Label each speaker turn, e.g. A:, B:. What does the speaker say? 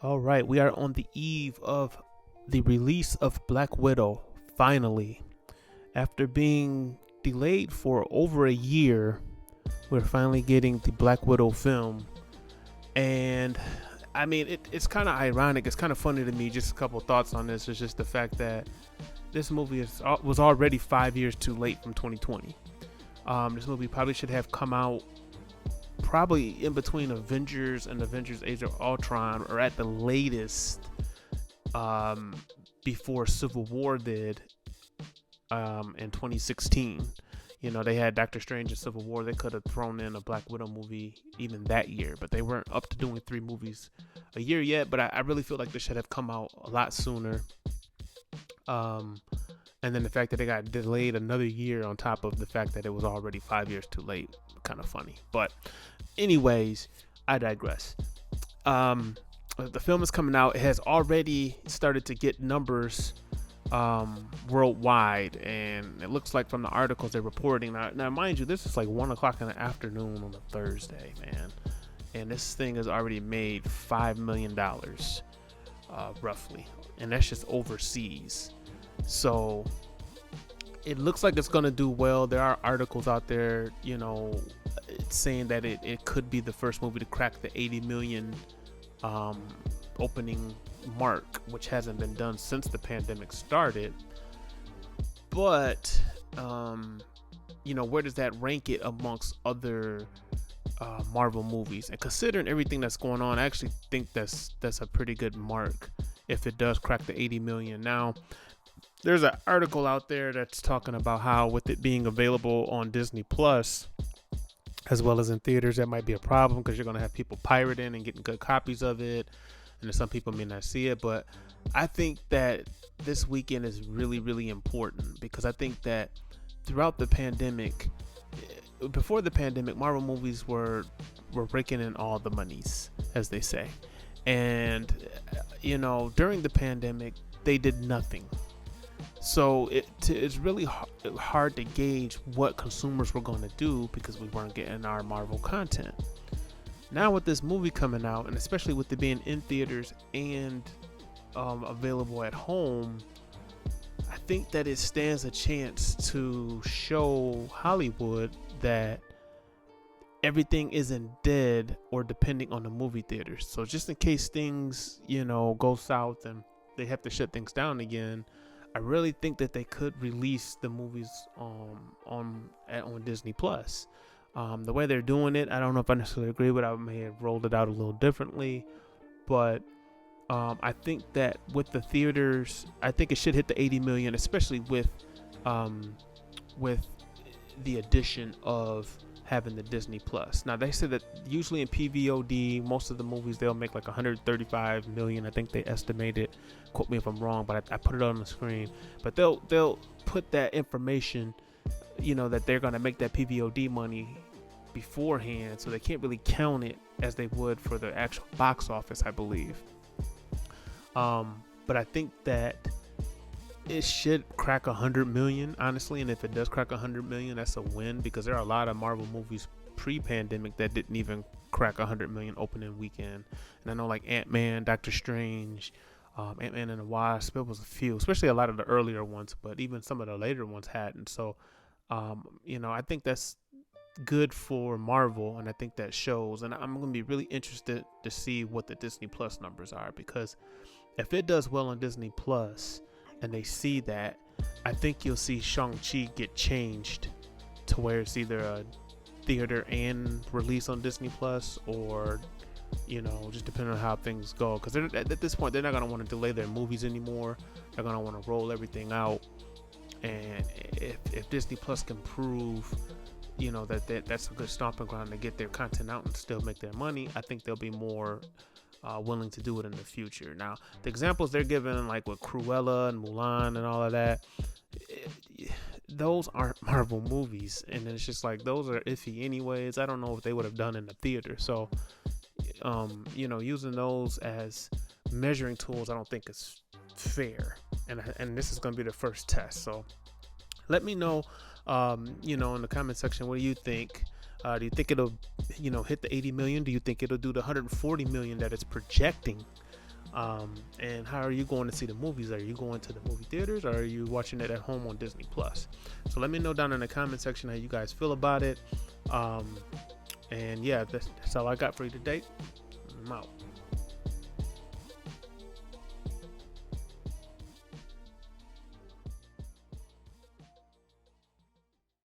A: All right, we are on the eve of the release of Black Widow, finally. After being delayed for over a year, we're finally getting the Black Widow film. And I mean, it's kind of ironic. It's kind of funny to me. Just a couple thoughts on this. It's just the fact that this movie was already 5 years too late from 2020. This movie probably should have come out probably in between Avengers and Avengers Age of Ultron, or at the latest before Civil War did in 2016. You know, they had Doctor Strange and Civil War. They could have thrown in a Black Widow movie even that year, but they weren't up to doing 3 movies a year yet. But I really feel like this should have come out a lot sooner. And then the fact that they got delayed another year on top of the fact that it was already 5 years too late, kind of funny. But anyways, I digress. The film is coming out. It has already started to get numbers worldwide, and it looks like from the articles they're reporting now mind you, this is like 1 o'clock in the afternoon on a Thursday, man, and this thing has already made $5 million roughly, and that's just overseas. So it looks like it's gonna do well. There are articles out there, you know, saying that it could be the first movie to crack the 80 million opening mark, which hasn't been done since the pandemic started. But you know, where does that rank it amongst other Marvel movies? And considering everything that's going on, I actually think that's a pretty good mark if it does crack the 80 million. Now, there's an article out there that's talking about how, with it being available on Disney Plus as well as in theaters, that might be a problem because you're going to have people pirating and getting good copies of it, and then some people may not see it. But I think that this weekend is really, really important, because I think that throughout the pandemic, before the pandemic, Marvel movies were raking in all the monies, as they say. And, you know, during the pandemic, they did nothing. So it's really hard to gauge what consumers were going to do because we weren't getting our Marvel content. Now with this movie coming out, and especially with it being in theaters and available at home, I think that it stands a chance to show Hollywood that everything isn't dead or depending on the movie theaters. So just in case things, you know, go south and they have to shut things down again, I really think that they could release the movies on Disney Plus. The way they're doing it, I don't know if I necessarily agree, but I may have rolled it out a little differently. But I think that with the theaters, I think it should hit the 80 million, especially with the addition of having the Disney Plus. Now, they say that usually in PVOD, most of the movies, they'll make like 135 million. I think they estimated. Quote me if I'm wrong, but I put it on the screen. But they'll put that information, you know, that they're gonna make that PVOD money beforehand, so they can't really count it as they would for the actual box office, I believe. But I think that it should crack 100 million, honestly. And if it does crack 100 million, that's a win, because there are a lot of Marvel movies pre-pandemic that didn't even crack 100 million opening weekend. And I know, like Ant-Man, Doctor Strange, Ant-Man and the Wasp, it was a few, especially a lot of the earlier ones, but even some of the later ones hadn't. So, you know, I think that's good for Marvel, and I think that shows. And I'm going to be really interested to see what the Disney Plus numbers are, because if it does well on Disney Plus and they see that, I think you'll see Shang-Chi get changed to where it's either a theater and release on Disney Plus, or, you know, just depending on how things go. Because at this point, they're not going to want to delay their movies anymore. They're going to want to roll everything out. And if Disney Plus can prove, you know, that's a good stomping ground to get their content out and still make their money, I think they'll be more willing to do it in the future. Now, the examples they're giving, like with Cruella and Mulan and all of that, those aren't Marvel movies, and it's just like, those are iffy anyways. I don't know if they would have done in the theater. So, you know, using those as measuring tools, I don't think is fair. And this is going to be the first test. So let me know, you know, in the comment section, what do you think? Do you think it'll, you know, hit the 80 million? Do you think it'll do the 140 million that it's projecting And how are you going to see the movies? Are you going to the movie theaters, or are you watching it at home on Disney Plus? So let me know down in the comment section how you guys feel about it. And yeah, that's all I got for you today. I'm out.